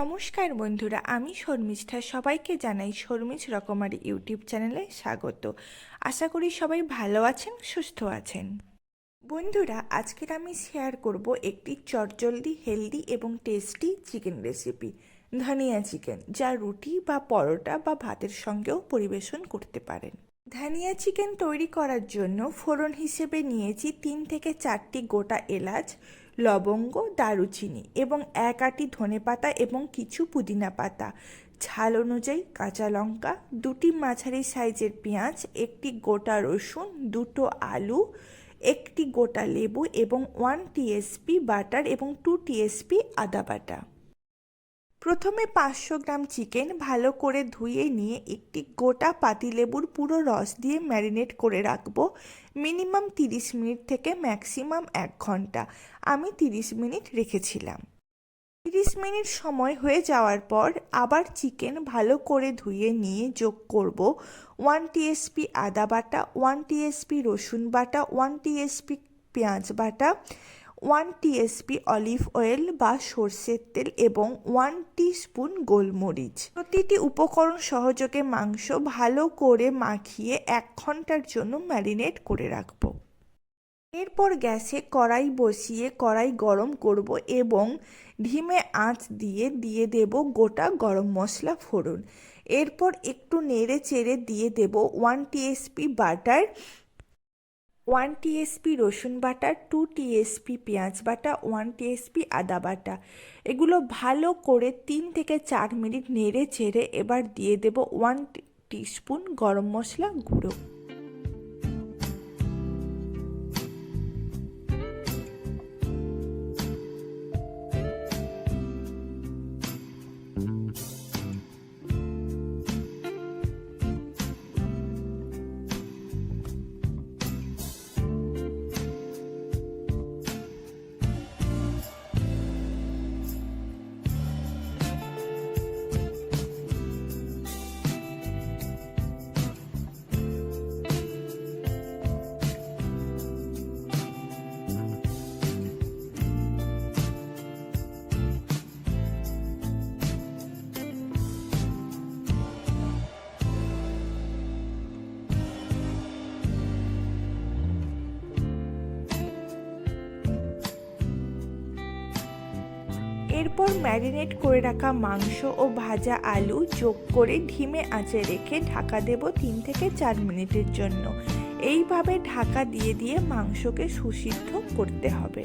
নমস্কার বন্ধুরা, আমি শর্মিষ্ঠা। সবাইকে জানাই শর্মিজ রকমারি ইউটিউব চ্যানেলে স্বাগত। আশা করি সবাই ভালো আছেন, সুস্থ আছেন। বন্ধুরা, আজকের আমি শেয়ার করব একটি চটজলদি, হেলদি এবং টেস্টি চিকেন রেসিপি, ধনিয়া চিকেন, যা রুটি বা পরোটা বা ভাতের সঙ্গেও পরিবেশন করতে পারেন। ধানিয়া চিকেন তৈরি করার জন্য ফোড়ন হিসেবে নিয়েছি 3 থেকে 4টি গোটা এলাচ, লবঙ্গ, দারুচিনি এবং 1 আঁটি ধনেপাতা এবং কিছু পুদিনা পাতা, ঝাল অনুযায়ী কাঁচা লঙ্কা, 2টি মাঝারি সাইজের পেঁয়াজ, 1টি গোটা রসুন, 2টো আলু, 1টি গোটা লেবু এবং 1 টিএসপি বাটার এবং 2 টিএসপি আদা বাটা। প্রথমে 500 গ্রাম চিকেন ভালো করে ধুয়ে নিয়ে একটি গোটা পাতিলেবুর পুরো রস দিয়ে ম্যারিনেট করে রাখবো মিনিমাম 30 মিনিট থেকে ম্যাক্সিমাম 1 ঘন্টা। আমি 30 মিনিট রেখেছিলাম। 30 মিনিট সময় হয়ে যাওয়ার পর আবার চিকেন ভালো করে ধুয়ে নিয়ে যোগ করব 1 টিএসপি আদা বাটা, 1 টিএসপি রসুন বাটা, 1 টিএসপি পেঁয়াজ বাটা, 1 টিএসপি অলিভ অয়েল বা সর্ষের তেল এবং 1 টিস্পুন গোলমরিচ। প্রতিটি উপকরণ সহযোগে মাংস ভালো করে মাখিয়ে 1 ঘন্টার জন্য ম্যারিনেট করে রাখব। এরপর গ্যাসে কড়াই বসিয়ে কড়াই গরম করব এবং ধিমে আঁচ দিয়ে দেব গোটা গরম মশলা ফোড়ন। এরপর একটু নেড়ে চেড়ে দিয়ে দেব 1 টিএসপি বাটার, 1 টিএসপি রসুন বাটা, 2 টিএসপি পেঁয়াজ বাটা, 1 টিএসপি আদা বাটা। এগুলো ভালো করে 3 থেকে 4 মিনিট নেড়ে চেড়ে এবার দিয়ে দেব 1 টিস্পুন গরম মশলা গুঁড়ো। এরপর ম্যারিনেট করে রাখা মাংস ও ভাজা আলু যোগ করে ধিমে আঁচে রেখে ঢাকা দেব 3 থেকে 4 মিনিটের জন্য। এইভাবে ঢাকা দিয়ে মাংসকে সুসিদ্ধ করতে হবে।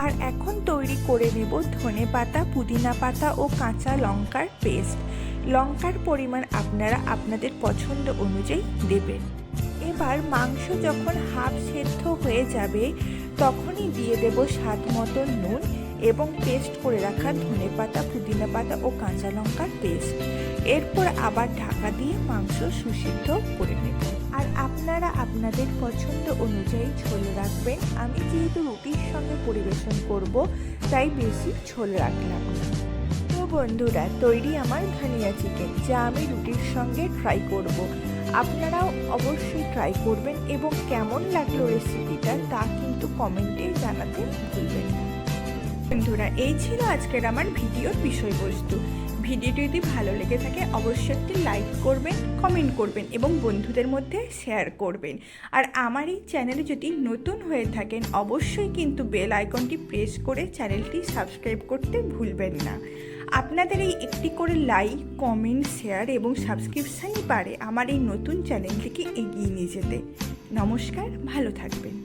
আর এখন তৈরি করে নেব ধনেপাতা, পুদিনা পাতা ও কাঁচা লঙ্কার পেস্ট। লঙ্কার পরিমাণ আপনারা আপনাদের পছন্দ অনুযায়ী দেবেন। এবার মাংস যখন হাফ সেদ্ধ হয়ে যাবে তখনই দিয়ে দেব স্বাদ মতো নুন এবং পেস্ট করে রাখা ধনেপাতা, পুদিনা পাতা ও কাঁচা লঙ্কার পেস্ট। এরপর আবার ঢাকা দিয়ে মাংস সুসিদ্ধ করে নেব। আর আপনারা আপনাদের পছন্দ অনুযায়ী ঝোল রাখবেন। আমি যেহেতু রুটির সঙ্গে পরিবেশন করব তাই বেশি ঝোল রাখলাম না। তো বন্ধুরা, তৈরি আমার ধনিয়া চিকেন, যা আমি রুটির সঙ্গে ট্রাই করব। আপনারাও অবশ্যই ট্রাই করবেন এবং কেমন লাগলো রেসিপিটা তা কিন্তু কমেন্টে জানাতে ভুলবেন না। বন্ধুরা, এই ছিল আজকের আমার ভিডিওর বিষয়বস্তু। ভিডিওটি যদি ভালো লেগে থাকে অবশ্যই একটি লাইক করবেন, কমেন্ট করবেন এবং বন্ধুদের মধ্যে শেয়ার করবেন। আর আমার এই চ্যানেলে যদি নতুন হয়ে থাকেন অবশ্যই কিন্তু বেল আইকনটি প্রেস করে চ্যানেলটি সাবস্ক্রাইব করতে ভুলবেন না। আপনাদের এই একটি করে লাইক, কমেন্ট, শেয়ার এবং সাবস্ক্রিপশানই পারে আমার এই নতুন চ্যানেলটিকে এগিয়ে নিয়ে যেতে। নমস্কার, ভালো থাকবেন।